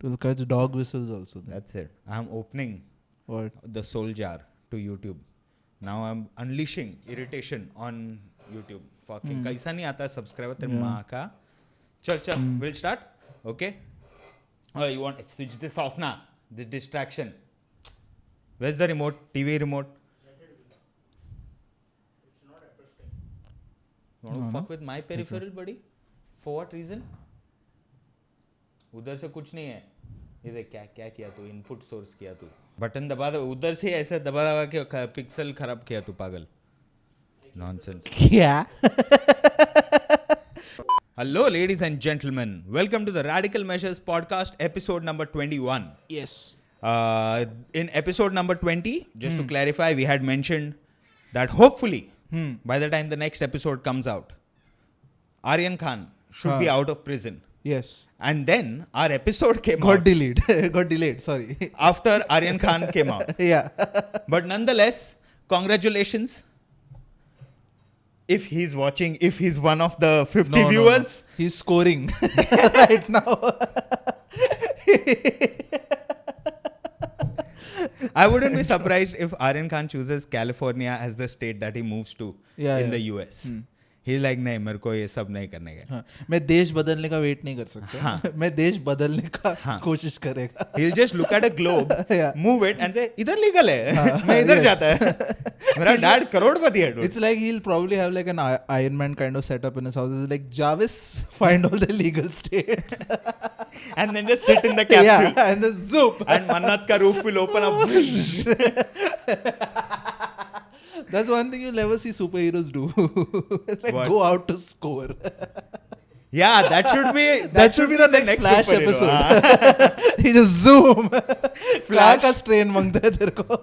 It will catch dog whistles also. Then. That's it. I'm opening What? the soul jar to YouTube. Now I'm unleashing irritation on YouTube. Fucking kaisa nahi aata subscriber तेरे माँ का. Chal, we'll start. Okay. Oh, you want switch this off now? This distraction. Where's the remote? TV remote. You want to fuck with my peripheral, buddy? For what reason? उधर से कुछ नहीं है. ये देख क्या क्या किया तू, इनपुट सोर्स किया तू, बटन दबा दो, उधर से ऐसे दबा दबा के पिक्सल खराब किया तू, पागल. नॉनसेंस. क्या? Hello ladies and gentlemen, welcome to the Radical Measures podcast, episode number 21. Yes. In episode number 20, just to clarify, we had mentioned that hopefully by the time the next episode comes out, Aryan Khan should be out of prison. Yes. And then our episode came Got out delayed. Got delayed. Sorry. after Aryan Khan came out. Yeah. But nonetheless, congratulations. If he's watching, if he's one of the 50 viewers. No. He's scoring right now. I wouldn't be surprised if Aryan Khan chooses California as the state that he moves to in the US. He's like, नहीं मेरे को ये सब नहीं करने का. हाँ, मैं देश बदलने का वेट नहीं कर सकता. हाँ. मैं देश बदलने का कोशिश करेगा. He'll just look at a globe, Yeah. move it and say, इधर लीगल है. मैं इधर जाता है. मेरा डैड करोड़पति है. It's like he'll probably have like an Iron Man kind of setup in his house. It's like, Jarvis, find all the legal states. And then just sit in the capsule. Yeah, and the zoop. And Mannat ka roof will open up. That's one thing you'll never see superheroes do. Like What? go out to score. Yeah, that should be the next Flash superhero. episode. He just zoom. Flash का strain मांगता है तेरे को.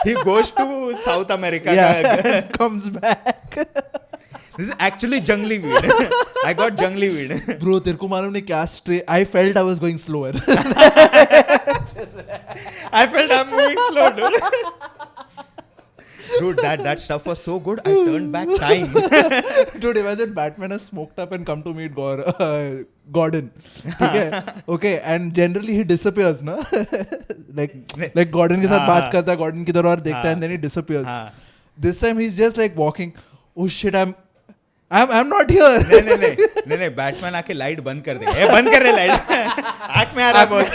He goes to South America. Yeah, and comes back. This is actually jungly weed. I got jungly weed. Bro, तेरे को मालूम नहीं क्या strain. I felt I was going slower. I felt I'm moving slow, dude. Dude, that stuff was so good. I turned back time. Dude, imagine Batman has smoked up and come to meet Gordon. Okay, and generally he disappears, no? like Gordon के साथ बात करता है, Gordon की तरफ और देखता है, and then he disappears. This time he's just like walking. Oh shit, I'm not here. नहीं बैटमैन आके लाइट बंद कर देगा. बंद कर रहे लाइट. आँख में आ रहा है बहुत.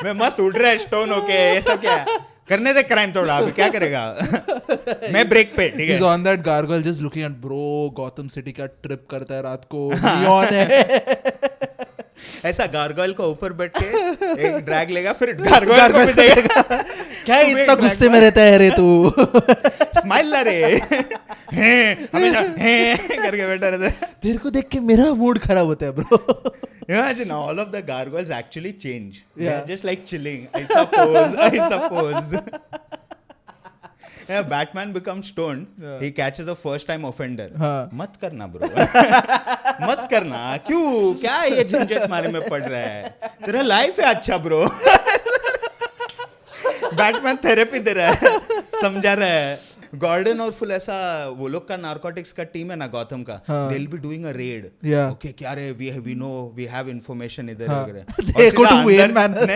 मैं मस्त उड़ रहा है स्टोन होके. ये सब क्या है? करने दे क्राइम थोड़ा. अभी क्या करेगा? मैं ब्रेक पे. ठीक है. He's on that gargoyle just looking at bro. Gotham City का ट्रिप करता है रात को. Neon है. ऐसा गार्गोइल को ऊपर बैठ के एक ड्रैग लेगा, फिर गार्गोइल को भी देगा. क्या इतना गुस्से में रहता है रे तू? स्माइल ला रे. हमेशा करके बैठा रहता है. तेरे को देख के मेरा मूड खराब होता है bro. Imagine all of the gargoyles actually change. Yeah. They're just like chilling. I suppose. Yeah, Batman becomes stoned. Yeah. He catches a first time offender. हाँ. मत करना bro. मत करना. क्यों? क्या ये झंझट मारे में पड़ रहा है? तेरा लाइफ है अच्छा bro. बैटमैन थेरेपी दे रहा है, समझा रहा है. गॉर्डन और फुल ऐसा वो लोग का नार्कोटिक्स का टीम है ना गौतम का. They will be doing a raid. Yeah. Okay, क्या रे we know we have information इधर वगैरह. They go to Wayne Manor.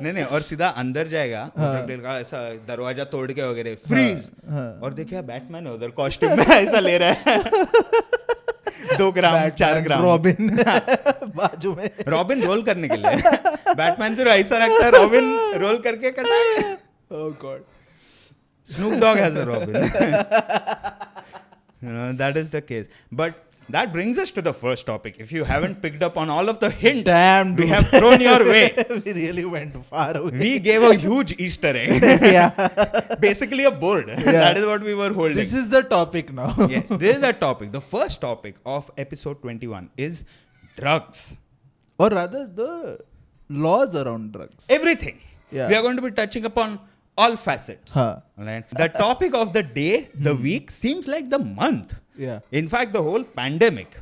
नहीं और सीधा अंदर जाएगा. ड्रग का ऐसा दरवाजा तोड़ के वगैरह फ्रीज. और देखिए बैटमैन है उधर कॉस्ट्यूम में ऐसा ले रहा है. 2 ग्राम 4 ग्राम. रॉबिन बाजू में. रॉबिन रोल करने के लिए. बैटमैन से ऐसा लगता है रॉबिन रोल करके कटा है. Oh god. Snoop Dogg has a Robin. That is the case. But that brings us to the first topic. If you haven't picked up on all of the hints Damn, we dude. have thrown your way, We really went far away. we gave a huge Easter egg. Yeah. Basically a board. That is what we were holding. This is the topic now. Yes, this is the topic. The first topic of episode 21 is drugs. Or rather, the laws around drugs. Everything. Yeah. We are going to be touching upon all facets. Huh. Right? The topic of the day, the week, seems like the month. Yeah. In fact, the whole pandemic.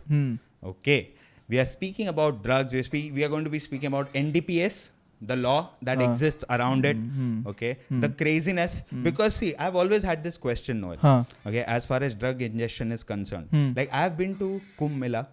Okay. We are speaking about drugs. We are going to be speaking about NDPS, the law that exists around it. Okay. The craziness. Because see, I've always had this question, Noel. Okay. As far as drug ingestion is concerned. Like I've been to Kumbh Mela.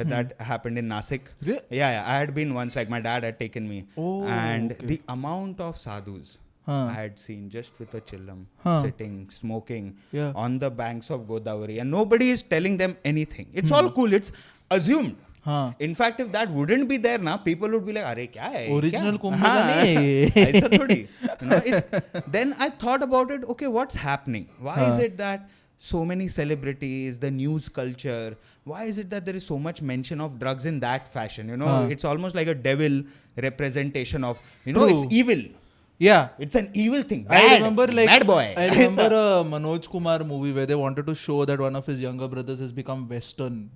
that happened in Nasik. Really? Yeah, I had been once. Like my dad had taken me, Oh, and okay. the amount of sadhus Huh. I had seen just with a chillam, Huh. sitting, smoking Yeah. on the banks of Godavari, and nobody is telling them anything. It's all cool. It's assumed. हाँ In fact, if that wouldn't be there, na, people would be like, "अरे क्या है? Original क्या?" कुंभ हाँ, मेला नहीं है ये। ऐसा थोड़ी. You know, then I thought about it. Okay, what's happening? Why is हाँ. it that so many celebrities, the news culture, why is it that there is so much mention of drugs in that fashion? You know, हाँ. it's almost like a devil representation of, True. it's evil. Yeah. It's an evil thing. I Bad. remember like Bad boy. I remember a Manoj Kumar movie where they wanted to show that one of his younger brothers has become Western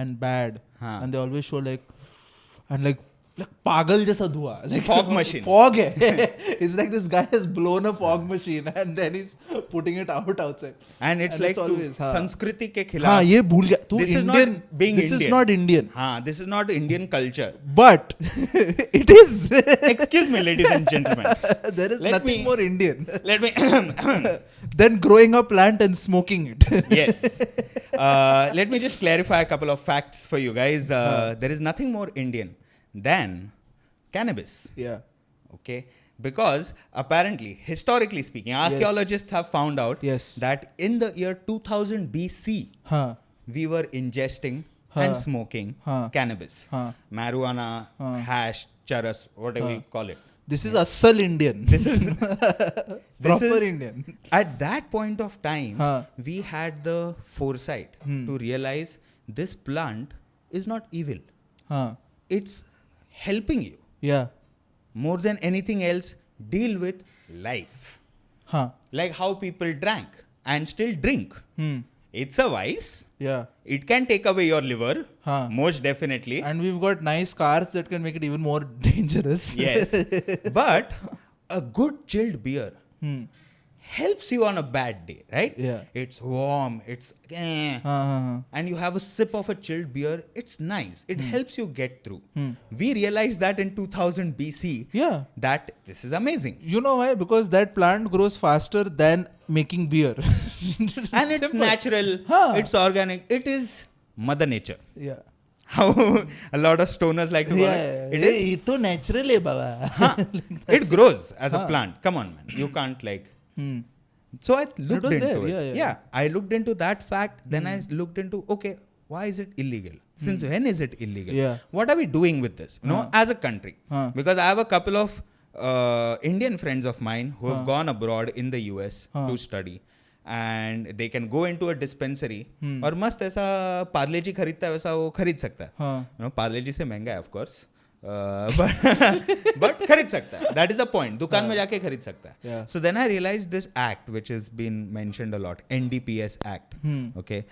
and bad, हाँ. and they always show like पागल जैसा धुआं, like Fog machine. fog है. It's like this guy has blown a fog machine and then he's putting it outside. And it's And like it's always, हाँ. संस्कृति के हाँ खिलाफ. ये भूल गया तू. This is Indian not being this is Indian. not Indian, हाँ, this is not Indian culture. but it is. Excuse me, ladies and gentlemen. There is Let nothing me- more Indian Let me. than growing a plant and smoking it. Yes. Let me just clarify a couple of facts for you guys. There is nothing more Indian than cannabis. Yeah. Okay. Because apparently, historically speaking, archaeologists have found out Yes. that in the year 2000 BC, हाँ. we were ingesting Huh. and smoking Huh. cannabis, Huh. marijuana, Huh. hash, charas, whatever Huh. you call it. This is Assal Indian. This is Proper is- Indian. At that point of time, Huh. we had the foresight to realize this plant is not evil. Huh. It's helping you Yeah. more than anything else deal with life. Huh. Like how people drank and still drink. Hmm. It's a vice. Yeah. It can take away your liver, Huh. most definitely. And we've got nice cars that can make it even more dangerous. Yes. But a good chilled beer Hmm. helps you on a bad day, right? Yeah. It's warm, it's and you have a sip of a chilled beer, it's nice. It helps you get through. We realized that in 2000 BC Yeah. that this is amazing. You know why? Because that plant grows faster than making beer. And it's Simple. natural, Huh. it's organic, it is Mother Nature. Yeah. How a lot of stoners like to call Yeah. it. It is. ये तो natural है बाबा. It grows as a Huh. plant. Come on, man. You can't like. Hmm. So I looked was into there, it. yeah. I looked into that fact. Then I looked into, okay, why is it illegal? Since when is it illegal? Yeah. What are we doing with this? You know, as a country. Huh. Because I have a couple of Indian friends of mine who have gone abroad in the US Huh. to study. And they can go into a dispensary और मस्त ऐसा पार्ले जी खरीदता है वैसा वो खरीद सकता है. हाँ. You know, पार्ले जी से महंगा है of course. But खरीद सकता है. That is the point. दुकान में जाके खरीद सकता है. Yeah. So then I realized this act which has been mentioned a lot, NDPS Act. Okay.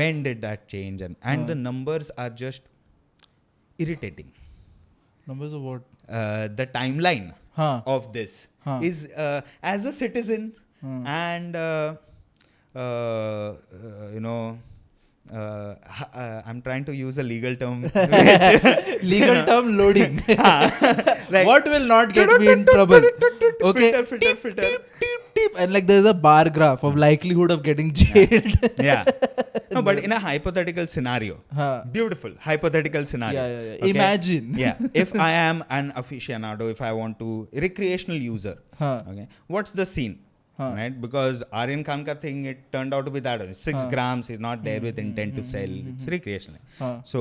When did that change? And the numbers are just irritating. Numbers of what? The timeline Huh. of this Huh. is as a citizen and you know. I'm trying to use a legal term. Legal term loading. Like- What will not get me in trouble? Okay. Filter. Teep. And like there's a bar graph of likelihood of getting jailed. Yeah. No, but in a hypothetical scenario. Huh. Beautiful. Hypothetical scenario. Yeah. Okay? Imagine. Yeah. If I am an aficionado, if I want to, recreational user. Huh. Okay. What's the scene? Huh. Right? Because Aryan Khan ka thing, it turned out to be that. 6 grams, he's not there with intent to sell. It's recreational. Huh. So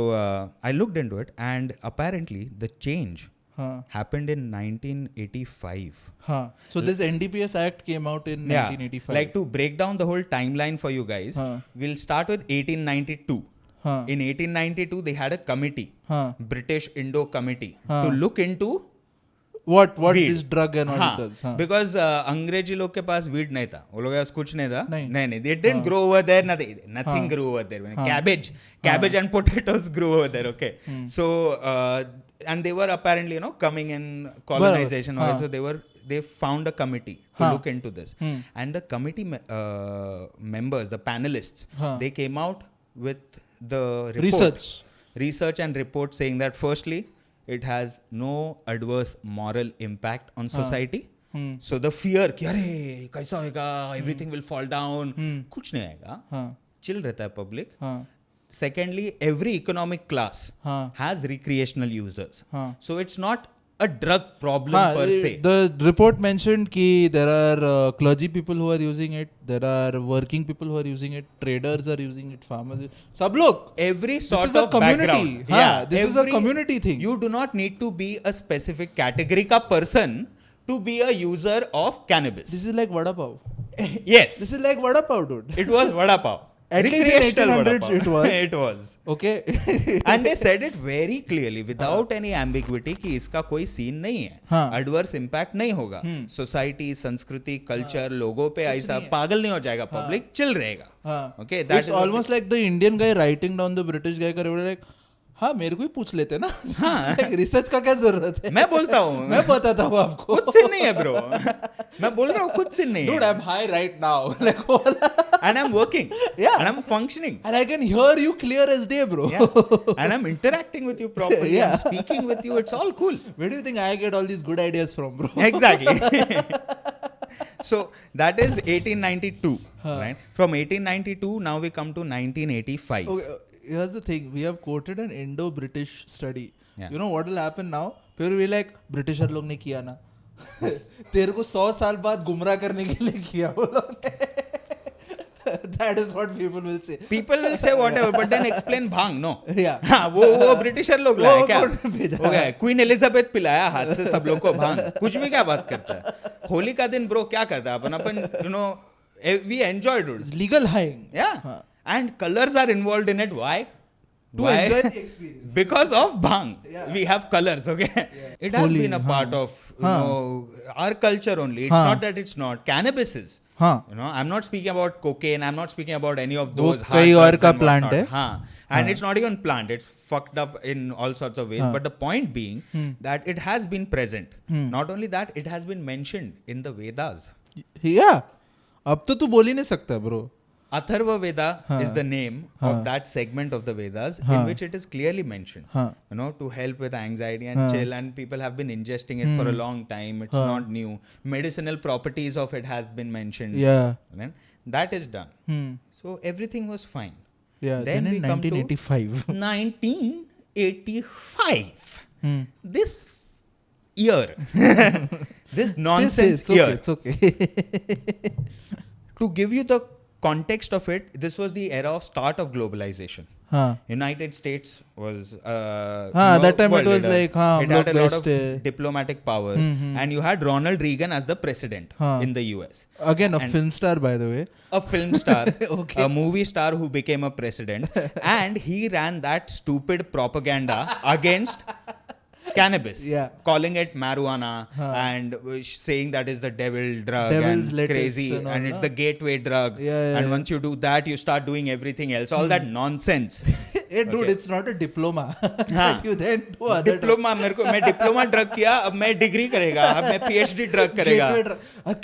I looked into it and apparently the change Huh. happened in 1985. Huh. So this NDPS Act came out in 1985. Like to break down the whole timeline for you guys, Huh. we'll start with 1892. Huh. In 1892, they had a committee, Huh. British Indo Committee, Huh. to look into What weed. this drug and all हाँ, it does. Huh. because अंग्रेजी लोग के पास weed नहीं था, वो लोग के पास कुछ नहीं था. नहीं. They didn't grow over there. Nothing grew over there. Cabbage and potatoes grew over there. Okay, so and they were apparently coming in colonization. Huh. So they found a committee to look into this, and the committee members, the panelists, Huh. they came out with the report, research and report saying that firstly, it has no adverse moral impact on society. So the fear कि अरे कैसा होगा, everything will fall down, कुछ नहीं आएगा, Huh. chill रहता है public. Huh. secondly, every economic class हाँ. has recreational users. हाँ. So it's not a drug problem per se. The report mentioned कि there are clergy people who are using it, there are working people who are using it, traders are using it, farmers. सब लोग. Every This sort is a of community. background. हाँ, this is a community thing. You do not need to be a specific category ka person to be a user of cannabis. This is like vada pav. Yes. This is like vada pav, dude. It was vada pav. At least in Recreational vada 1800s pav. it was. It was. Okay. And they said it very clearly without any ambiguity कि इसका कोई scene नहीं है. हाँ. Adverse impact नहीं होगा. Society, संस्कृति, culture, लोगों पे ऐसा पागल नहीं हो जाएगा. पब्लिक चिल रहेगा. हाँ. Okay, that It's is what almost like the Indian guy writing down the British guy का like हाँ मेरे को ही पूछ लेते ना. हाँ. रिसर्च का क्या जरूरत है? मैं बोलता हूँ. मैं बताता हूँ आपको. कुछ सीन नहीं है ब्रो. मैं बोल रहा हूँ कुछ सीन नहीं है. Dude, I'm high right now. Like And I'm working. Yeah. And I'm functioning. and I can hear you clear as day, bro. Yeah. And I'm interacting with you properly. Yeah. I'm speaking with you. It's all cool. Where do you think I get all these good ideas from, bro? Exactly. So that is 1892, right? From 1892, now we come to 1985. Okay, here's the thing. We have quoted an Indo-British study. Yeah. You know what will happen now? People will be like, Britishers लोग ने किया ना. तेरे को 100 साल बाद गुमराह करने के लिए किया वो लोग ने. That is what people will say. People will say whatever, but then explain bhang, no? Yeah. हाँ वो ब्रिटिशर लोग लाए क्या? कौन भेजा? हो गया. क्वीन एलिजाबेथ पिलाया हाथ से सब लोग को भांग. कुछ भी क्या बात करता है? होली का दिन ब्रो क्या करता है? अपन you know we enjoyed it. It's legal high. Yeah. हाँ. And colors are involved in it. Why? To Why? enjoy the experience. Because of bhang. Yeah. We have colors, okay? Yeah. It has Holi, been a part of our culture only. It's not that it's not. Cannabis is. हाँ. You know, I'm not speaking about cocaine. I'm not speaking about any of वो those hard कई और drugs का and plant whatnot. है. हाँ. And it's not even plant. It's fucked up in all sorts of ways. हाँ. But the point being that it has been present. Not only that, it has been mentioned in the Vedas. Yeah. अब तो तू बोल ही नहीं सकता, bro. Atharva Veda is the name of that segment of the Vedas in which it is clearly mentioned. You know, to help with anxiety and chill, and people have been ingesting it for a long time. It's not new. Medicinal properties of it has been mentioned. Yeah. Right? That is done. So everything was fine. Yeah. Then we in come to 1985. 1985. This year. This nonsense it's year. okay. It's okay. To give you the context of it, this was the era of start of globalization. हाँ. United States was that time it was like, it had a lot best, of diplomatic power, and you had Ronald Reagan as the president in the US. Again, a film star, by the way. A film star, Okay. a movie star who became a president, and he ran that stupid propaganda against cannabis, Yeah. calling it marijuana and saying that is the devil drug Devil's and lettuce crazy and all, and it's no? the gateway drug, Yeah, and once you do that you start doing everything else, all that nonsense. Hey, dude, Okay. it's not a diploma. हाँ. You then do other diploma मैं diploma drug किया, अब मैं degree करेगा, अब मैं PhD drug करेगा.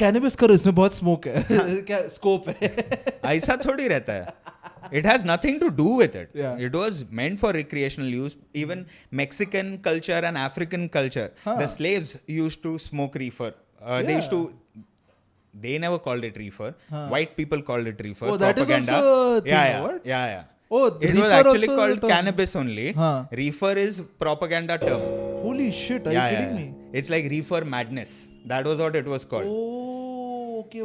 Cannabis करो, इसमें बहुत स्मोक है. क्या स्कोप है? ऐसा थोड़ी रहता है. It has nothing to do with it. Yeah. It was meant for recreational use. Even Mexican culture and African culture, the slaves used to smoke reefer. They used to. They never called it reefer. White people called it reefer. Oh, that is propaganda. also a thing, yeah. what? Yeah. Oh, It was reefer actually also called the- cannabis only. Huh. Reefer is propaganda term. Holy shit, are you kidding me? It's like reefer madness. That was what it was called. Oh, okay.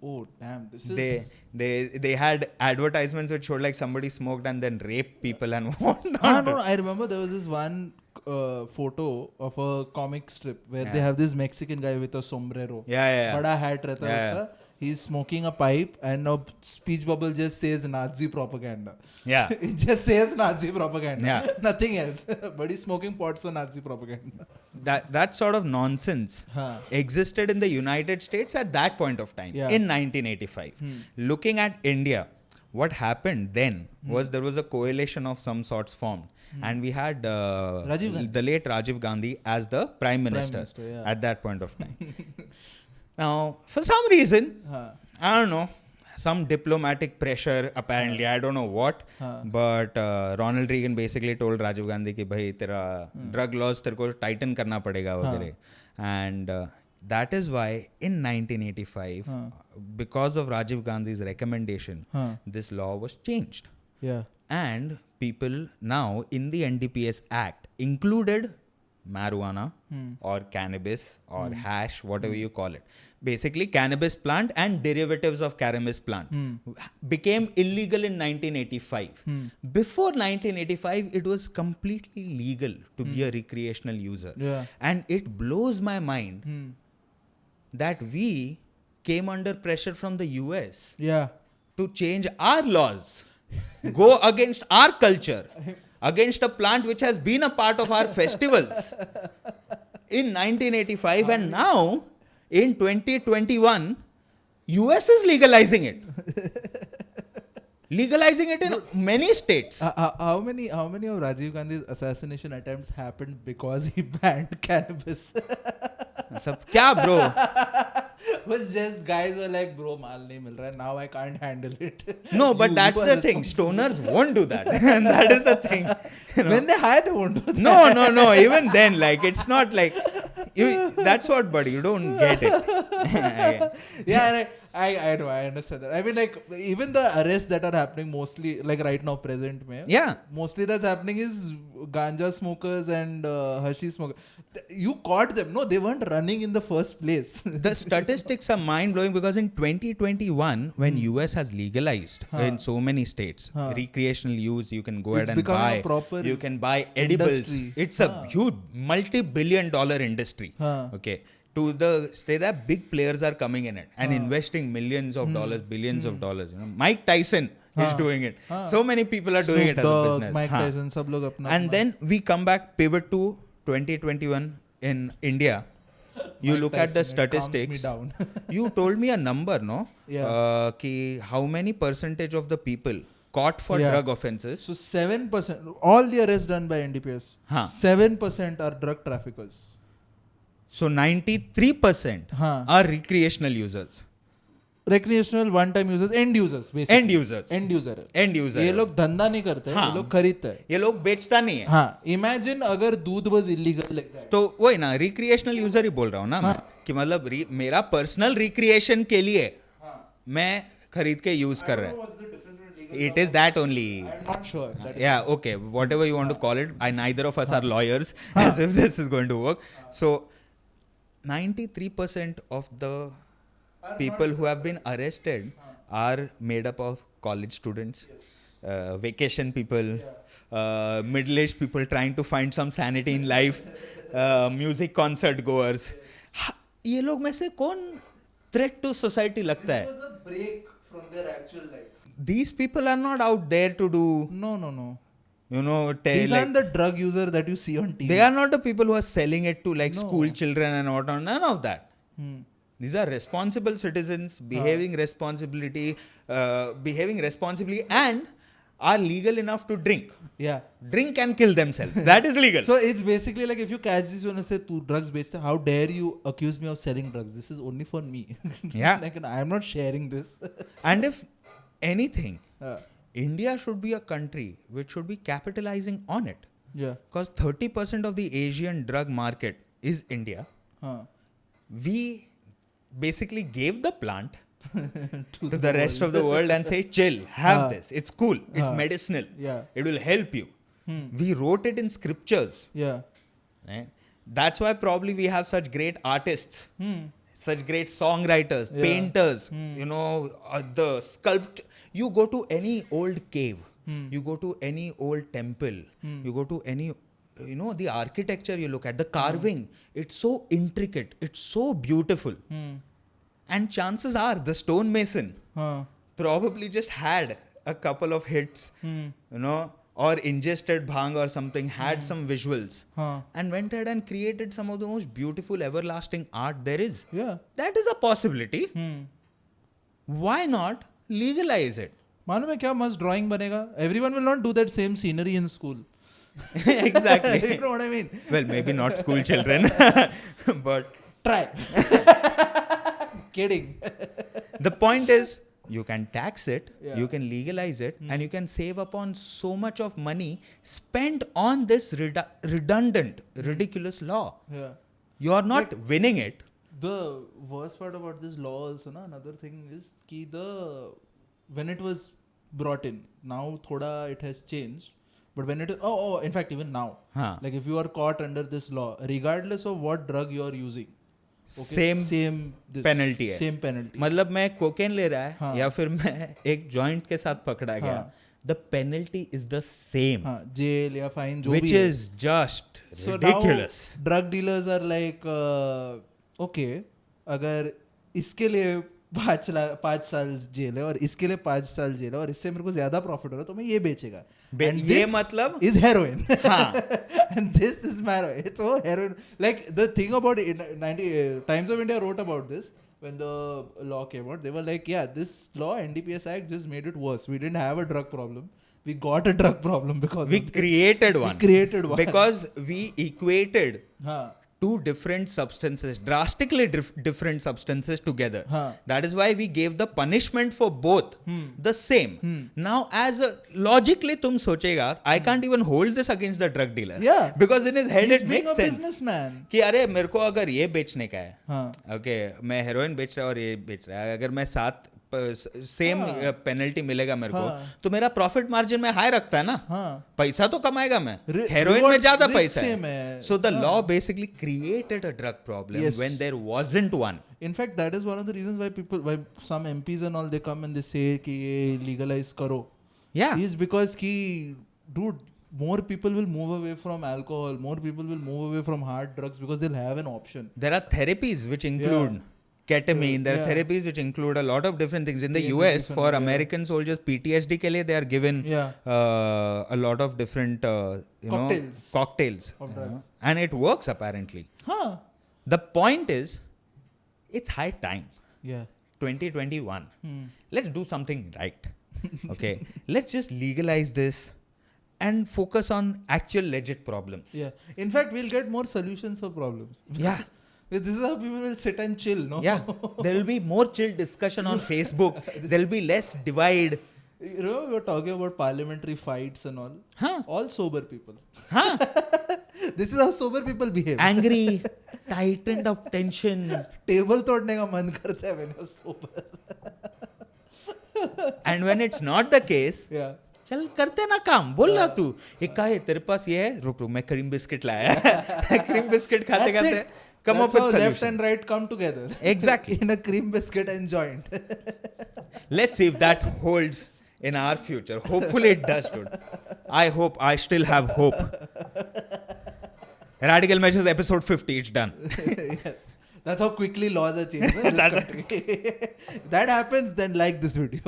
Oh, damn. This is... They had advertisements which showed like somebody smoked and then raped people and whatnot. No, I remember there was this one photo of a comic strip where they have this Mexican guy with a sombrero. Yeah. बड़ा hat रहता है उसका. He's smoking a pipe and a speech bubble just says Nazi propaganda. Yeah. It just says Nazi propaganda. Yeah. Nothing else. But he's smoking pots so Nazi propaganda. That sort of nonsense existed in the United States at that point of time, in 1985. Looking at India, what happened then was there was a coalition of some sorts formed. And we had the late Rajiv Gandhi as the Prime Minister, at that point of time. Now, for some reason, I don't know, some diplomatic pressure apparently, I don't know what, but Ronald Reagan basically told Rajiv Gandhi कि भाई तेरा drug laws तेरे को tighten करना पड़ेगा वगैरह. And that is why in 1985, because of Rajiv Gandhi's recommendation, this law was changed. Yeah. And people now in the NDPS Act included marijuana or cannabis or hash, whatever you call it. Basically, cannabis plant and derivatives of cannabis plant became illegal in 1985. Before 1985, it was completely legal to be a recreational user. Yeah. And it blows my mind that we came under pressure from the US Yeah. to change our laws, go against our culture, against a plant which has been a part of our festivals in 1985, and now in 2021, US is legalizing it. Legalizing it in many states. How many of Rajiv Gandhi's assassination attempts happened because he banned cannabis? Sab kya, bro? Was just guys were like, bro, maal nahi mil raha hai, now I can't handle it. No, but that's are the thing. responsible. Stoners won't do that. And that is the thing. You know? When they hire, they won't do that. No. Even then, like, it's not like that's what, buddy. You don't get it. Yeah, and I know, I understand that. I mean, like, even the arrests that are happening mostly, like right now, present mein, Yeah. mostly that's happening is ganja smokers and hashish smokers. You caught them. No, they weren't running in the first place. The statistics are mind blowing because in 2021, when US has legalized in so many states recreational use, you can go It's ahead and become a buy. proper You can buy edibles. industry. It's a huge multi-billion-dollar industry. Okay. To the big players are coming in it and investing millions of dollars, billions of dollars. You know, Mike Tyson is doing it. So many people are doing it as a Dogg, business. Mike Tyson, sab log apna And then we come back, pivot to 2021 in India. You Mike look at the Tyson, it calms me statistics. down. You told me a number, no? Yeah. Ki how many percentage of the people caught for Yeah. drug offenses? So 7%, all the arrests done by NDPS, 7% are drug traffickers. So 93% are recreational users. Recreational one-time users, end users, basically. End users. End user है. End user. ये लोग धंधा नहीं करते हैं, ये लोग खरीदते हैं. ये लोग बेचता नहीं है. हाँ, imagine अगर दूध was illegal like that. तो वही ना, रिक्रिएशनल यूजर ही बोल रहा हूँ ना मैं, कि मतलब मेरा पर्सनल रिक्रिएशन के लिए मैं खरीद के यूज कर रहा है. It is that only. I'm not sure. That Yeah, okay, whatever you want to call it. Neither of us are lawyers, as if this is going to work. So 93% of the people who have been arrested are made up of college students, vacation people, middle-aged people trying to find some sanity in life, music concert goers. ये लोग में से कौन threat to society लगता है? was a break from their actual life. These people are not out there to do, No. you know, These aren't the drug user that you see on TV. they are not the people who are selling it to like school children and whatnot. None of that. These are responsible citizens behaving responsibly, and are legal enough to drink. Yeah. Drink and kill themselves. That is legal. So it's basically like if you catch this one and say, "Tu drugs बेचते," how dare you accuse me of selling drugs? This is only for me. Yeah. Like, I am not sharing this. And if anything, Uh, India should be a country which should be capitalizing on it. yeah. Because 30% of the Asian drug market is India. We basically gave the plant to the rest of the world and say, chill, have this. It's cool. It's medicinal. Yeah. It will help you. We wrote it in scriptures. Yeah. Right? That's why probably we have such great artists, such great songwriters, painters, you know, the sculpt. You go to any old cave, you go to any old temple, you go to any, you know, the architecture you look at, the carving, it's so intricate, it's so beautiful. And chances are the stonemason probably just had a couple of hits, you know, or ingested bhang or something, had some visuals, and went ahead and created some of the most beautiful, everlasting art there is. Yeah. That is a possibility. Why not legalize it? मालूम है क्या मस्त drawing बनेगा? Everyone will not do that same scenery in school. Exactly. You know what I mean? Well, maybe not school children, but Try. Kidding. the point is, you can tax it, you can legalize it, and you can save upon so much of money spent on this redundant, ridiculous law. Yeah. You are not winning it. The worst part about this law also, na, another thing is when it was brought in. Now thoda it has changed, but when it is in fact even now, हाँ like if you are caught under this law, regardless of what drug you are using, same this, penalty है. same penalty. मतलब मैं cocaine ले रहा है हाँ. या फिर मैं एक जॉइंट के साथ पकड़ा गया, हाँ. the penalty is the same, हाँ, jail या fine जो which भी है. is just So ridiculous. now drug dealers are like okay, अगर इसके लिए 5 साल जेल है और इसके लिए 5 साल जेल है और इससे मेरे को ज्यादा प्रॉफिट हो रहा है तो मैं ये बेचेगा. ये मतलब is heroin. हाँ. And this is heroin. So heroin, like the thing about it, 90 Times of India wrote about this when the law came out. They were like, yeah, this law, NDPS Act, just made it worse. We didn't have a drug problem. We got a drug problem because we created one. We created one because we equated हाँ. two different substances, drastically different substances together. Huh. That is why we gave the punishment for both the same. Now, as a logically, तुम सोचेगा, I can't even hold this against the drug dealer. Yeah. Because in his head He's it being makes a sense. businessman. कि अरे मेरे को अगर ये बेचने का है, हाँ. okay, मैं हेरोइन बेच रहा हूँ और ये बेच रहा है, अगर मैं साथ सेम पेनल्टी मिलेगा मेरे को, तो मेरा प्रॉफिट मार्जिन में हाई रखता है ना. पैसा तो कमाएगा मैं, हेरोइन में ज्यादा पैसा है. So the law basically created a drug problem when there wasn't one. In fact, that is one of the reasons why some MPs and all, they come and they say कि ये legalize करो. Yeah. Is because कि dude, more people will move away from alcohol, more people will move away from hard drugs because they'll have an option. There are therapies which include ketamine. There are therapies which include a lot of different things. In the US, for American soldiers, PTSD के लिए they are given a lot of different cocktails of drugs. And it works apparently. Huh. The point is, it's high time. Yeah. 2021. Let's do something right. Okay. Let's just legalize this and focus on actual legit problems. Yeah. In fact, we'll get more solutions for problems. Yeah. This is how people will sit and chill, no? Yeah. There will be more chill discussion on Facebook. There will be less divide. You know, we were talking about parliamentary fights and all. Huh? All sober people. Huh? This is how sober people behave. Angry, tightened up tension. Table तोड़ने का मन करता है when you're sober. And when it's not the case, Yeah. चल करते ना काम. बोल रहा तू एक का है तेरे पास ये है, रुक मैं क्रीम बिस्किट लाया. क्रीम बिस्किट खाते That's खाते it. come That's up with how solutions. left and right come together. Exactly. In a cream biscuit and joint. Let's see if that holds in our future. Hopefully it does, dude. I hope. I still have hope. Radical Measures episode 50. It's done. Yes. That's how quickly laws are changed. In this country. That happens, then like this video.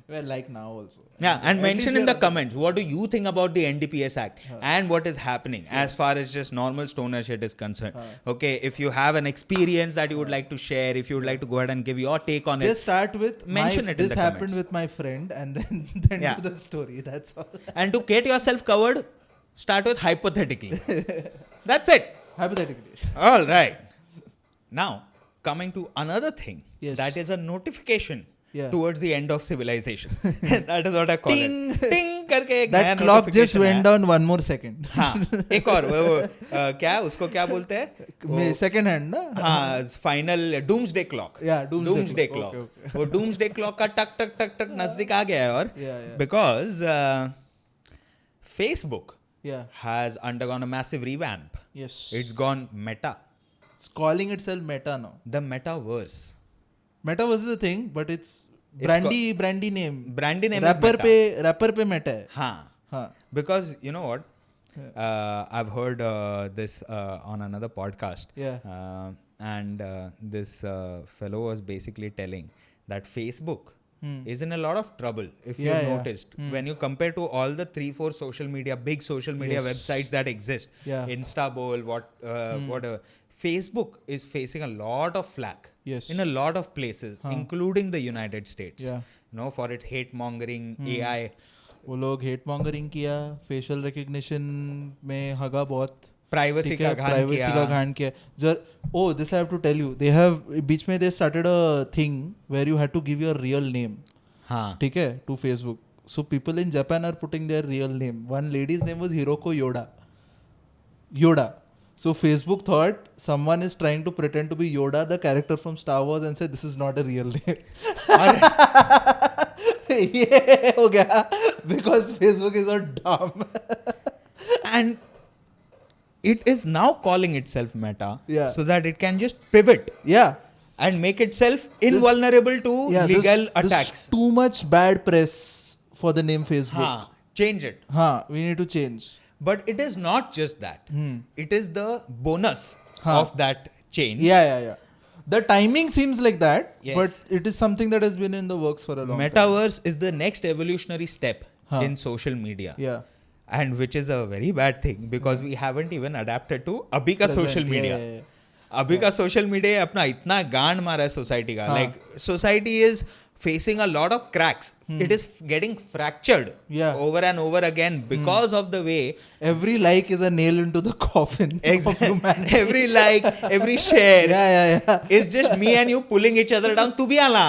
Well, like now also. Yeah, and At mention least in the you're- comments what do you think about the NDPS Act and what is happening as far as just normal stoner shit is concerned. Okay, if you have an experience that you would like to share, if you would like to go ahead and give your take on Just start with Mention it in this the happened comments. with my friend, and then Yeah. do the story. That's all. it. And to get yourself covered, start with hypothetically. That's it. Hypothetically. All right. Now, coming to another thing. Yes. That is a notification Yeah. towards the end of civilization. That is what I call Ting. it. Ting करके एक नया That clock just notification went आया. down one more second. हाँ, एक और वो क्या उसको क्या बोलते हैं? वो- Second hand, ना? हाँ, final doomsday clock. Yeah, doomsday clock. clock. Okay, वो डूम्सडे क्लॉक का टक टक टक टक नजदीक आ गया है और Yeah. Because Facebook Yeah. has undergone a massive revamp. Yes. It's gone meta. It's calling itself Meta now. The metaverse. Metaverse is a thing, but it's brandy name. Brandy name Rapper is Meta. rapper पे Meta है. हाँ. हाँ. Because you know what? I've heard this on another podcast. Yeah. And this fellow was basically telling that Facebook Hmm. is in a lot of trouble. If Yeah, you've yeah. noticed, when you compare to all the 3-4 big social media Yes. websites that exist, Yeah. Instabowl, whatever, Facebook is facing a lot of flack Yes. in a lot of places, including the United States. Yeah. You know, for its hate mongering, AI. वो लोग hate mongering किया, facial recognition में हगा बहुत, privacy का घान privacy किया. का घान किया. This I have to tell you, they have बीच में they started a thing where you had to give your real name. हाँ. ठीक है, to Facebook. So people in Japan are putting their real name. One lady's name was Hiroko Yoda. So Facebook thought someone is trying to pretend to be Yoda, the character from Star Wars, and said this is not a real name. ये हो गया because Facebook is so dumb. And it is now calling itself Meta, Yeah. so that it can just pivot Yeah. and make itself invulnerable to Yeah, legal there's attacks. too much bad press for the name Facebook. Change it. We need to change. But it is not just that. It is the bonus Huh. of that change. Yeah. The timing seems like that, Yes. but it is something that has been in the works for a long time. Metaverse is the next evolutionary step Huh. in social media. Yeah. And which is a very bad thing because we haven't even adapted to अभी का Present. social media. Yeah. अभी का social media अपना इतना गांड मारा है society का. हाँ. Like society is facing a lot of cracks. It is getting fractured Yeah. over and over again because of the way Every like is a nail into the coffin of humanity. every like, every share Yeah. is just me and you pulling each other down. Tu bhi aana,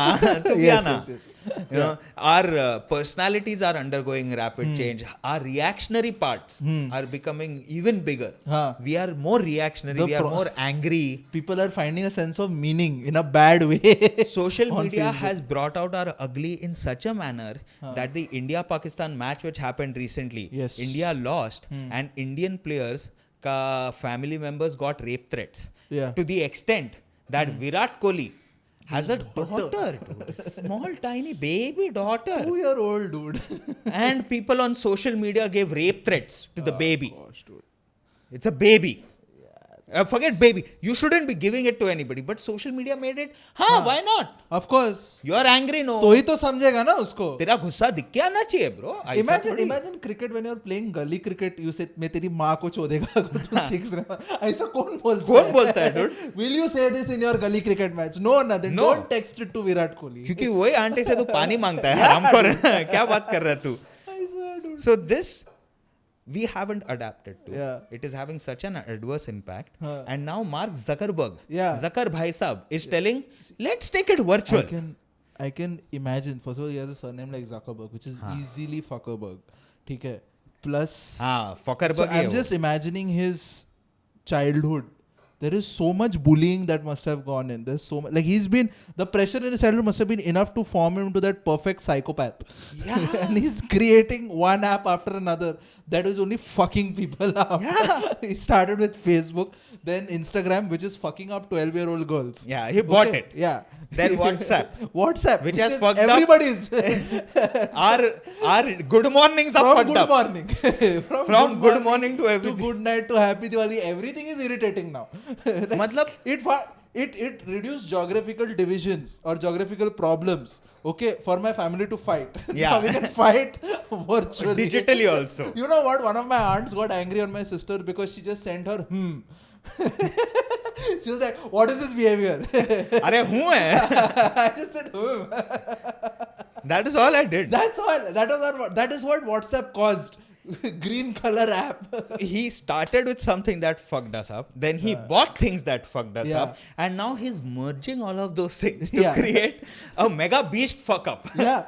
tu bhi Yes, aana. yes. You know, our personalities are undergoing rapid change. Our reactionary parts are becoming even bigger. Huh. We are more reactionary. The We are more angry. People are finding a sense of meaning in a bad way. Social on media Facebook. has brought out our ugly in such a manner that the India-Pakistan match which happened recently, Yes. India lost and Indian players ka family members got rape threats. Yeah. To the extent that Virat Kohli has a daughter, dude. Small tiny baby daughter. 2-year-old dude. And people on social media gave rape threats to the baby. Gosh, dude. It's a baby. Forget baby. You shouldn't be giving it to anybody. But social media made it. Why not? Of course. You are angry, no? तो ही तो समझेगा ना उसको. तेरा गुस्सा दिख के आना चाहिए bro. Imagine cricket when you're playing gully cricket. You say मैं तेरी माँ को चोदेगा अगर तू six रहा. ऐसा कौन बोलता है? dude? Will you say this in your gully cricket match? No, nothing. No. Don't text it to Virat Kohli. क्योंकि वही आंटी से तू पानी मांगता है हरामखोर. क्या बात कर रहा है तू? I swear, dude. So this we haven't adapted to. Yeah. It is having such an adverse impact. Huh. And now Mark Zuckerberg, Yeah. Zucker Bhai Sahab, is telling, let's take it virtual. I can imagine. First of all, he has a surname like Zuckerberg, which is easily Fuckerberg. ठीक है. Plus, Fuckerberg so I'm just imagining his childhood. There is so much bullying that must have gone in. There's so much, like the pressure in his childhood must have been enough to form him into that perfect psychopath. Yeah. And he's creating one app after another that is only fucking people up. Yeah. He started with Facebook, then Instagram, which is fucking up 12-year-old girls. Yeah, he bought it. Yeah. Then WhatsApp. Which has is fucked up. everybody's. Our good mornings are From fucked good up. morning. From good morning to everything. To good night to happy Diwali. Everything is irritating now. मतलब it reduced geographical divisions or geographical problems. Okay, for my family to fight. Yeah. Now we can fight virtually. digitally also. You know what? One of my aunts got angry on my sister because she just sent her She was like, what is this behavior? अरे हूँ है. I just said That is all I did. That's all. That is what WhatsApp caused. Green color app. He started with something that fucked us up. Then he bought things that fucked us Yeah. up. And now he's merging all of those things to Yeah. create a mega beast fuck up. Yeah.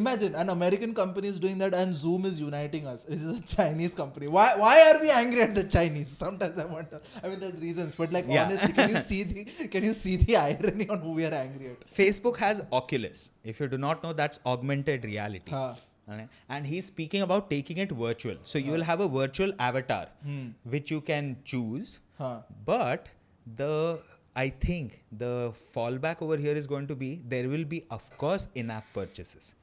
Imagine an American company is doing that and Zoom is uniting us. This is a Chinese company. Why are we angry at the Chinese? Sometimes I wonder. I mean, there's reasons, but like Yeah. honestly, can you see the irony on who we are angry at? Facebook has Oculus. If you do not know, that's augmented reality. Huh. And he's speaking about taking it virtual. So you will have a virtual avatar, which you can choose. Huh. But I think the fallback over here is going to be there will be, of course, in-app purchases.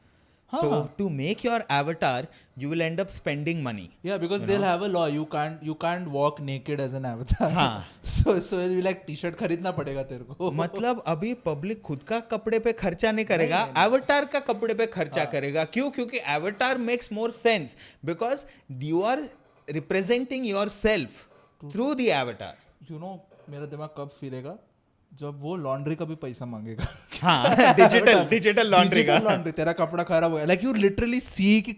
So to make your avatar, you will end up spending money. Yeah, because they'll have a law. You can't walk naked as an avatar. हाँ. So it'll be like t-shirt खरीदना पड़ेगा तेरे को. मतलब अभी public खुद का कपड़े पे खर्चा नहीं करेगा, एवटार का कपड़े पे खर्चा करेगा. क्यों? क्योंकि avatar makes more sense because you are representing yourself through the avatar. You know, मेरा दिमाग कब फिरेगा जब वो लॉन्ड्री का भी पैसा मांगेगा. हाँ, डिजिटल लॉन्ड्री का. लॉन्ड्री तेरा कपड़ा खराब हो गया. Like you literally see कि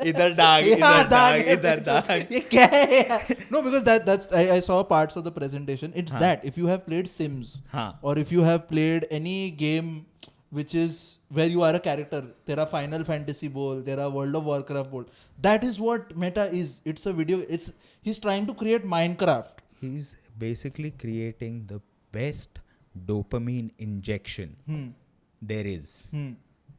इधर दाग, इधर दाग. ये क्या है? No, because that's I saw parts of the presentation. It's that if you have played Sims or if you have played any game which is where you are a character, तेरा Final Fantasy बोल, तेरा World of Warcraft बोल, that is what Meta is. It's a video. He's trying to create Minecraft. He's basically creating the best dopamine injection there is.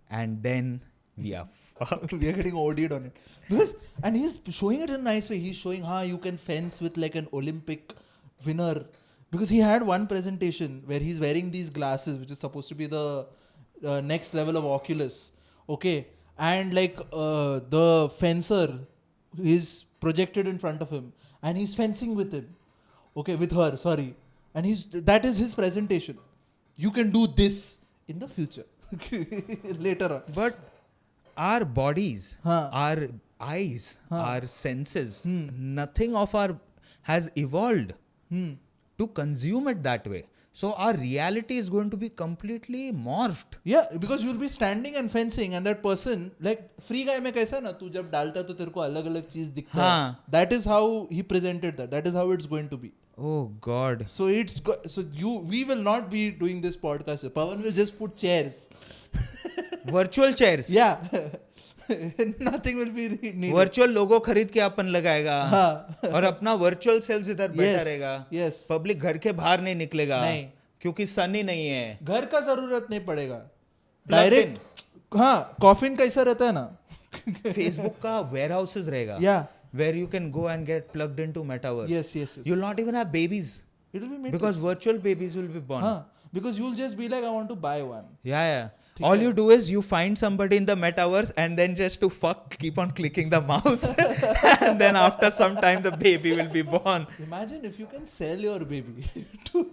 and then we are fucked. We are getting OD'd on it because, and he's showing it in a nice way. He's showing how you can fence with like an Olympic winner, because he had one presentation where he's wearing these glasses which is supposed to be the next level of Oculus, okay, and like the fencer is projected in front of him and he's fencing with him, okay, with her, sorry, and that is his presentation. You can do this in the future later on. But our bodies, Huh. our eyes, Huh. our senses, nothing of our has evolved to consume it that way. So our reality is going to be completely morphed. Yeah, because you'll be standing and fencing and that person, like free guy में कैसा ना, तू जब डालता है तो तेरे को अलग अलग चीज दिखता है. हाँ. That is how he presented that. That is how it's going to be. Oh God. So we will not be doing this podcast. Pawan will just put chairs. Virtual chairs. Yeah. Nothing will be needed. Virtual logo खरीद के अपन लगाएगा. हाँ. और अपना virtual sales इधर बैठा रहेगा. Yes. Public घर के बाहर नहीं निकलेगा. नहीं. क्योंकि सन ही नहीं है. घर का जरूरत नहीं पड़ेगा. Plugged direct. हाँ, कॉफिन कैसा रहता है ना. फेसबुक का वेयर हाउसेस रहेगा. Yeah. Where you can go and get plugged into metaverse. Yes. You'll not even have babies. It will be made Because virtual babies will be born. हाँ, because you'll just be like, I want to buy one. Yeah. ठीक All है. you do is you find somebody in the metaverse and then just to fuck keep on clicking the mouse and then after some time the baby will be born. Imagine if you can sell your baby to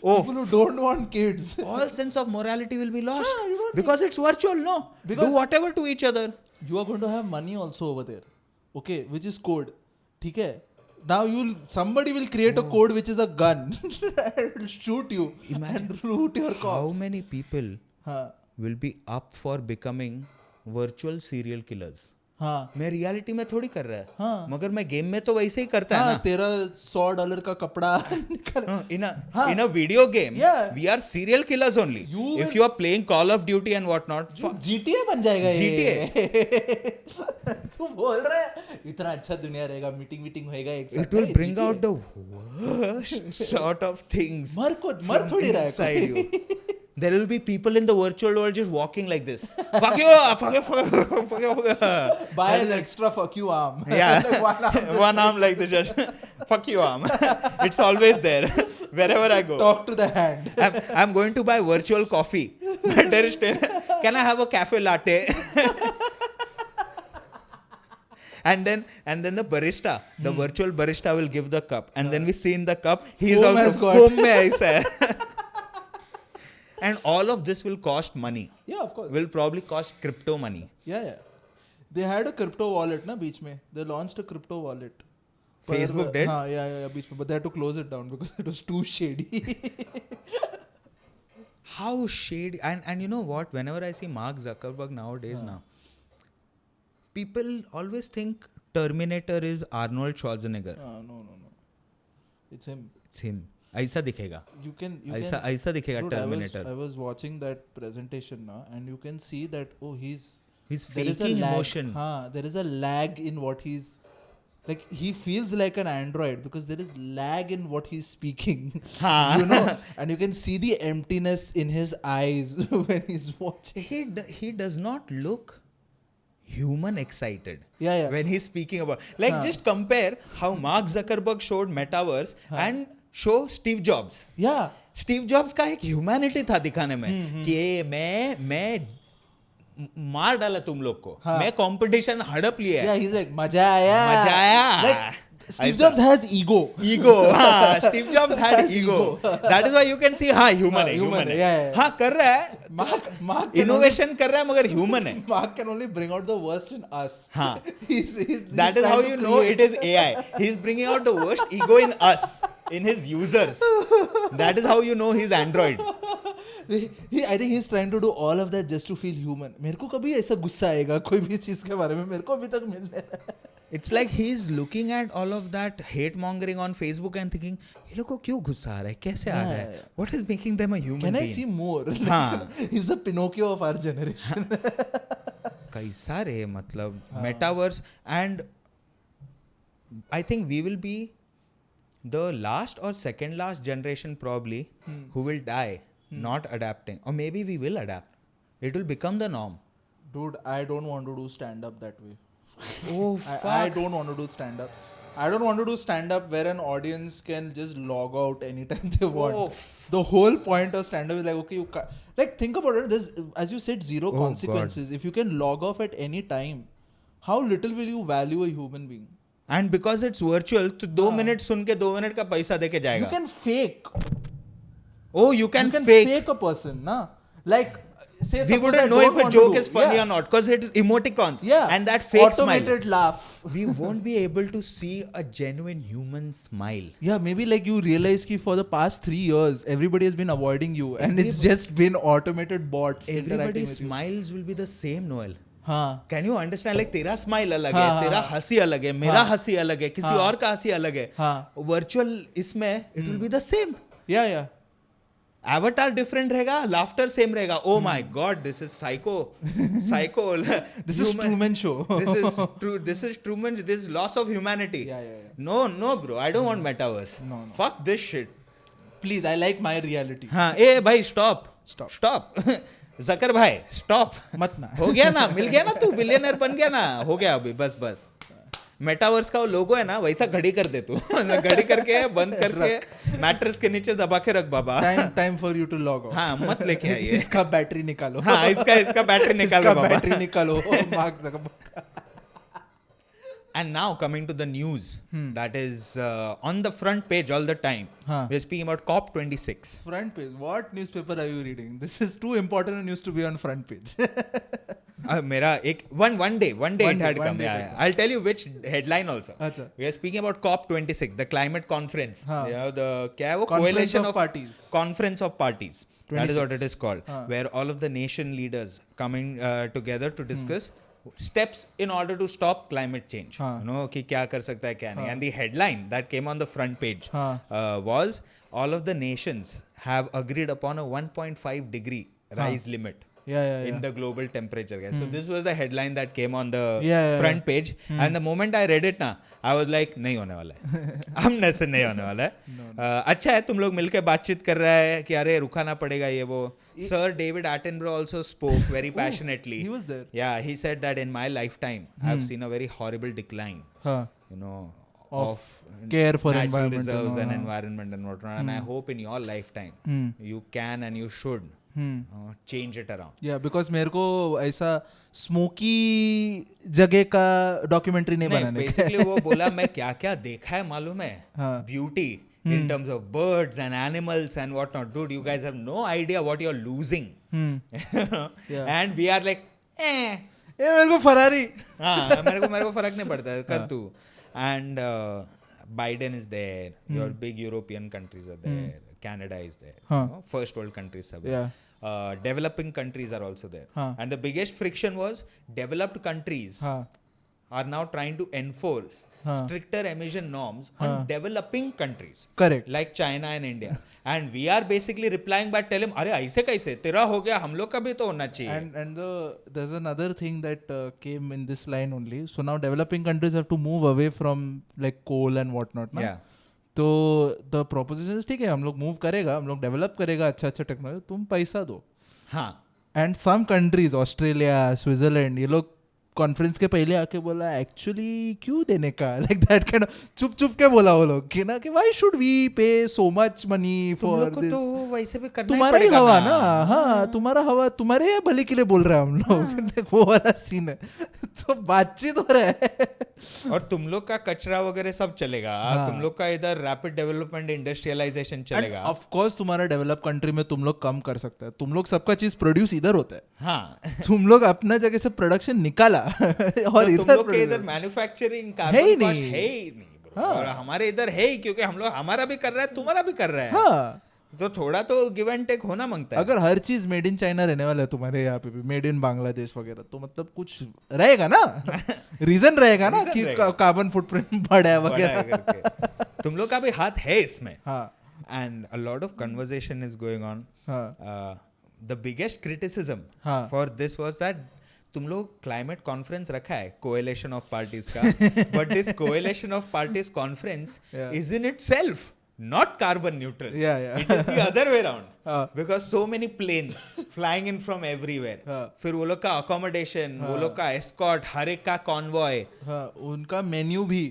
Oh, people who don't want kids. all sense of morality will be lost Ah, you don't because it's virtual, no? Because- do whatever to each other. You are going to have money also over there, okay, which is code. ठीक है? Now somebody will create a code which is a gun and will shoot you and root your How cops. many people हाँ, will be up for becoming virtual serial killers? हाँ, मैं reality में थोड़ी कर रहा है. हाँ. मगर मैं गेम में तो वैसे ही करता है हाँ, ना. तेरा $100 का कपड़ा निकल. In a video game, Yeah. we are serial killers only. You If will- you are playing Call of Duty and whatnot, GTA बन जाएगा ये. GTA. तू बोल रहा है इतना अच्छा दुनिया रहेगा, मीटिंग होएगा एक साथ. it will नहीं, bring GTA. out the worst sort of things मर थोड़ी रहा है inside कोई. you. There will be people in the virtual world just walking like this. Fuck you, fuck you, fuck you, fuck you, fuck you. Buy an extra fuck you arm. Yeah, Like one arm. one arm like this, just fuck you arm. It's always there wherever I go. Talk to the hand. I'm going to buy virtual coffee. But there is still, can I have a cafe latte? and then the barista, the virtual barista will give the cup, and then we see in the cup he's Foam has also got. foam में ऐसा है. And all of this will cost money. Yeah, of course. Will probably cost crypto money. Yeah. They had a crypto wallet ना बीच में. They launched a crypto wallet. Facebook did? हाँ, yeah, बीच में. But they had to close it down because it was too shady. How shady. And you know what? Whenever I see Mark Zuckerberg nowadays now, people always think Terminator is Arnold Schwarzenegger. No. It's him. It's him. ऐसा दिखेगा. You can. ऐसा दिखेगा Dude, Terminator. I was watching that presentation now, and you can see that he's there is a faking lag. emotion. There is a lag in what he's like. He feels like an android because there is lag in what he's speaking. You know, and you can see the emptiness in his eyes when he's watching. He does not look human excited. Yeah. When he's speaking about, just compare how Mark Zuckerberg showed metaverse and show Steve Jobs. Yeah. Steve jobs का एक humanity था दिखाने में कि मैं मार डाला तुम लोग को. मैं कंपटीशन हड़प लिया. Yeah, he's like मजा आया. Like, Steve Jobs has ego. हाँ, Steve Jobs had ego. That is why you can see हाँ human है. Yeah. हाँ कर रहा है. Mark Innovation कर रहा है मगर human है. Mark can only bring out the worst in us. हाँ. He's That is trying how to you know create- it is AI. He's bringing out the worst ego in us, in his users. That is how you know he's Android. I think he's trying to do all of that just to feel human. मेरे को कभी ऐसा गुस्सा आएगा कोई भी चीज के बारे में, मेरे को अभी तक मिल रहा है. It's like he's looking at all of that hate mongering on Facebook and thinking, ये लोग को क्यों गुस्सा आ रहा है, कैसे आ रहा है? What is making them a human Can I being? see more? हाँ. He's the Pinocchio of our generation. कैसा रे मतलब metaverse, and I think we will be the last or second last generation probably who will die not adapting, or maybe we will adapt. It will become the norm. Dude, I don't want to do stand up that way. Oh I don't want to do stand up. I don't want to do stand up where an audience can just log out anytime they want. Oh, The whole point of stand up is like, okay, you like think about it. There's, as you said, zero Oh, consequences. If you can log off at any time, how little will you value a human being? and because it's virtual, तो 2 minute सुन के 2 minute का पैसा दे के You जाएगा. can fake. Oh, you can You can fake. fake a person, na? Like, say We suppose I wouldn't know don't if a want to joke do. is funny Yeah. or not because it is emoticons Yeah. and that fake automated laugh. smile. We won't be able to see a genuine human smile. Yeah, maybe like you realize ki for the past 3 years, everybody has been avoiding you, and it's just been automated bots interacting Everybody's with you. smiles will be the same, Noel. हाँ. Can you understand? Like तेरा smile अलग है, हाँ, तेरा हाँ. हंसी अलग है, मेरा हंसी अलग है, किसी हाँ. और का हंसी अलग है. हाँ. Virtual इसमें it will be the same. Yeah, yeah. Avatar different रहेगा, laughter same रहेगा. Oh my God, this is psycho. This is Truman Show. This is Truman. This is loss of humanity. Yeah, yeah, yeah. No, bro. I don't want metaverse. No. Fuck this shit. Please, I like my reality. हाँ, ए भाई stop. जकर भाई stop. मत ना. हो गया ना, मिल गया ना, तू बिलियनर बन गया ना, हो गया अभी बस. मेटावर्स का वो लोगो है ना, वैसा घड़ी कर दे तू. घड़ी करके बंद करके मैट्रेस के नीचे दबा के रख बाबा. Time for you to log off. हाँ, मत लेके आइए. इसका बैटरी निकालो. हाँ, इसका बैटरी निकालो इसका बाबा. बैटरी निकालो. Mark Zuckerberg. And now coming to the news that is on the front page all the time. Huh. We're speaking about COP26. Front page. What newspaper are you reading? This is too important a news to be on front page. मेरा एक one day it had come. day Yeah. I'll tell you which headline also. अच्छा. We are speaking about COP26, the climate conference. हाँ. Yeah, the क्या है वो Conference coalition of parties. Conference of parties. That is what 26. it is called. हाँ. Where all of the nation leaders coming together to discuss steps in order to stop climate change. हाँ. You know कि क्या कर सकता है क्या नहीं. And the headline that came on the front page हाँ. was all of the nations have agreed upon a 1.5 degree rise limit. Yeah. In the global temperature, guys. So this was the headline that came on the Yeah. front page, and the moment I read it ना, I was like नहीं होने वाला है. हमने से नहीं होने वाला है. अच्छा है तुम लोग मिलके बातचीत कर रहा है कि अरे रुकाना पड़ेगा ये वो. Sir David Attenborough also spoke very passionately. He was there. Yeah, he said that in my lifetime I've seen a very horrible decline. हाँ. You know. Of care for natural environment and reserves all. and environment and whatnot. And I hope in your lifetime you can and you should change it around. Yeah, because मेरे को ऐसा smoky जगह का documentary नहीं बनाने का. Basically वो बोला मैं क्या क्या देखा है मालूम है. हाँ. Beauty in terms of birds and animals and whatnot. Dude, you guys have no idea what you're losing. Yeah. And we are like ये मेरे को फरारी. हाँ, मेरे को फर्क नहीं पड़ता, कर तू. And Biden is there. Your big European countries are there. Canada is there. हाँ. You know, first world countries are Yeah. there. Developing countries are also there. हाँ. And the biggest friction was developed countries हाँ. are now trying to enforce हाँ. stricter emission norms on हाँ. developing countries Correct. like China and India. And we are basically replying by telling अरे ऐसे कैसे तेरा हो गया हम लोग का भी तो होना चाहिए. And there's another thing that came in this line only. So now developing countries have to move away from like coal and whatnot. ना? Yeah. तो the proposition is ठीक है हम लोग मूव करेगा हम लोग डेवलप करेगा अच्छा टेक्नोलॉजी तुम पैसा दो. हाँ. And some countries Australia Switzerland ये लोग कॉन्फ्रेंस के पहले आके बोला एक्चुअली क्यों देने का लाइक दैट काइंड ऑफ चुप के बोला वो लोग कि ना कि व्हाई शुड वी पे so much money for this. तो वैसे भी करना तुम्हारा ही पड़ेगा हवा ना. हाँ तुम्हारा हवा तुम्हारे भले के लिए बोल रहे हैं हम लोग. वो वाला सीन है. तो बातचीत हो रहा है. और तुम लोग का कचरा वगैरह सब चलेगा. तुम लोग का इधर रैपिड डेवलपमेंट इंडस्ट्रियलाइजेशन चलेगा. ऑफ कोर्स तुम्हारा डेवलप कंट्री में तुम लोग कम कर सकते हैं. तुम लोग सबका चीज प्रोड्यूस इधर होता है. हाँ. तुम लोग अपना जगह से प्रोडक्शन निकाला और तुम लोग के इधर मैन्युफैक्चरिंग कार्बन कॉस्ट है ही नहीं bro. और हमारे इधर है ही क्योंकि हम लोग हमारा भी कर रहा है तुम्हारा भी कर रहा है. हाँ. तो थोड़ा तो गिव एंड टेक होना मांगता है. अगर हर चीज मेड इन चाइना रहने वाला है तुम्हारे यहाँ पे भी मेड इन बांग्लादेश वगैरह तो मतलब कुछ रहेगा ना. रीजन रहेगा ना कि कार्बन फुटप्रिंट बढ़ा है वगैरह. तुम लोग का भी हाथ है इसमें. हाँ. And a lot of conversation is going on. The biggest criticism हाँ. फॉर दिस वाज दैट तुम लोग क्लाइमेट कॉन्फ्रेंस रखा है कोएलिशन ऑफ पार्टीज का. But this coalition of parties conference Yeah. Is in itself not carbon neutral. Yeah. It is the other way around. हाँ. Because so many planes flying in from everywhere. हाँ. फिर वो लोग का accommodation, वो लोग का escort, हर एक का convoy. हाँ, उनका मेन्यू भी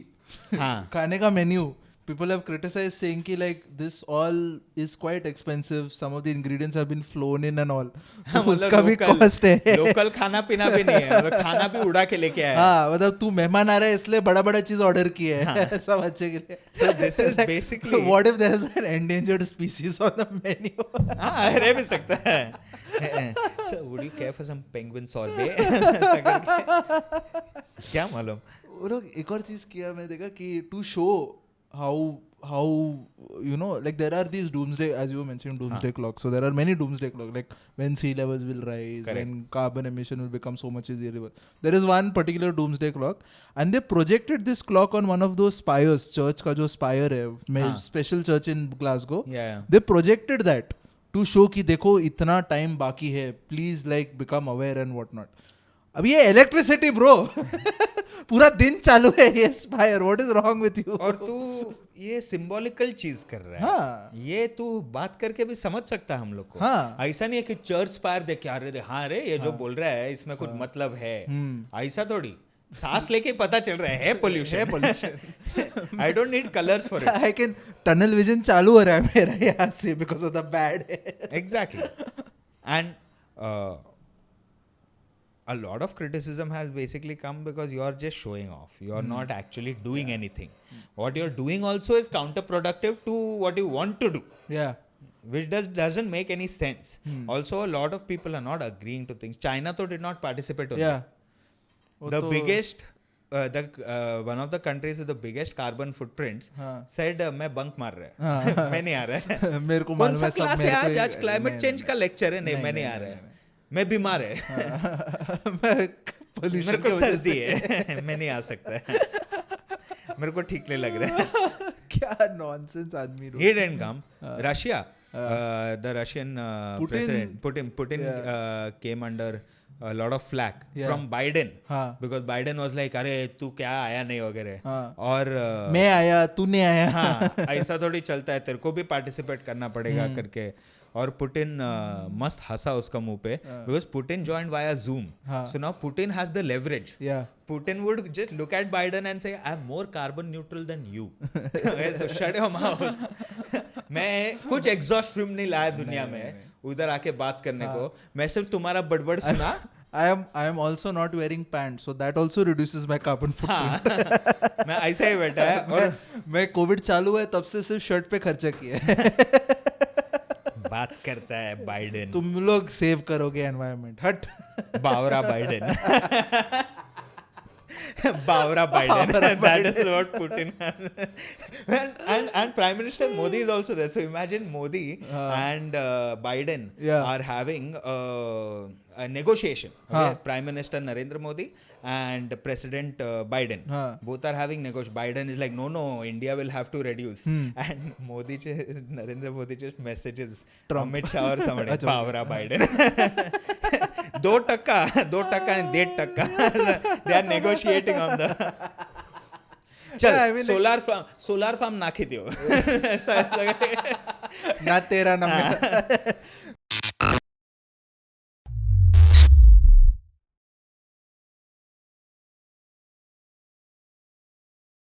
हाँ. खाने का menu people have criticized saying कि like this all is quite expensive, some of the ingredients have been flown in and all. हाँ, मतलब उसका भी local- cost है. local खाना पीना भी नहीं है, मतलब खाना भी उड़ा के लेके आया है. हाँ, मतलब तू मेहमान आ रहा है इसलिए बड़ा बड़ा चीज ऑर्डर किया है ऐसा बच्चे के लिए. So this is basically- what if there is an endangered species on the menu? हाँ, रह भी सकता है. So would you care for some penguin sorbet? ऐसा करके. क्या मालूम. वो लोग एक और चीज किया मैं देखा कि to show how you know, like there are these doomsday, as you mentioned, doomsday clocks. So there are many doomsday clocks, like when sea levels will rise, Correct. when carbon emission will become so much irreversible. There is one particular doomsday clock, and they projected this clock on one of those spires, church का जो spire है, special church in Glasgow. Yeah. They projected that to show कि देखो इतना time बाकी है, please like become aware and what not. अब ये इलेक्ट्रिसिटी ब्रो पूरा दिन चालू है ये spire, what is wrong with you. और तू ये सिंबॉलिकल चीज कर रहा है. हाँ. ये तू बात करके भी समझ सकता है हम लोग को. हाँ. ऐसा नहीं है कि चर्च स्पायर देख के अरे हाँ रे ये जो बोल रहा है इसमें कुछ मतलब है. ऐसा थोड़ी. सांस लेके पता चल रहा है pollution. I don't need colours for it. I can tunnel vision चालू हो रहा है मेरा यहाँ से because of the bad. Exactly. And a lot of criticism has basically come because you are just showing off. You are not actually doing anything. What you're doing also is counterproductive to what you want to do, या which doesn't make any sense. Also, a lot of people are not agreeing to things. China though did not participate on या it. The biggest, one of the countries with the biggest carbon footprints हाँ. said मैं bunk मार रहा है. मैं नहीं आ रहा है. मेरे को कौन मालूम सा है सब क्लास है मेरे को आज क्लाइमेट चेंज का लेक्चर है. नहीं मैं नहीं आ रहा है. मैं बीमार है. मेरे को सर्दी है. मैं नहीं आ सकता है. मेरे को ठीक नहीं लग रहा है. क्या नॉनसेंस आदमी. He didn't come. Russia, the Russian Putin- president Putin came under a lot of flack Yeah. from Biden हाँ. because Biden was like अरे तू क्या आया नहीं वगैरह. हाँ. और मैं आया तूने आया. हाँ ऐसा थोड़ी चलता है. तेरे को भी पार्टिसिपेट करना पड़ेगा करके. और पुतिन मस्त हंसा उसका मुंह पे because Putin joined via Zoom. हाँ. So now Putin has the leverage. या Putin would just look at Biden and say, I'm more carbon neutral than you. So shut your mouth. मैं कुछ एग्जॉस्ट फिल्म नहीं लाया दुनिया में उधर आके बात करने को. मैं सिर्फ तुम्हारा बड़बड़ सुना. I am also not wearing pants, so that also reduces my carbon footprint. मैं ऐसा ही बैठा है. और मैं कोविड चालू है तब से सिर्फ शर्ट पे खर्चा किया है. बात करता है बाइडेन. तुम लोग सेव करोगे एनवायरनमेंट. हट. बावरा Biden. Bavra Biden. That is what Putin has. And Prime Minister Modi is also there. So imagine Modi and Biden are having a negotiation. Okay? Prime Minister Narendra Modi and President Biden. Both are having negotiation. Biden is like, no, India will have to reduce. And Narendra Modi just messages Trump. Amit Shah or somebody. Bavra Biden. 2% and 1.5%. They are negotiating on the. चल I mean, solar farm नाखी दियो. ना तेरा ना मेरा.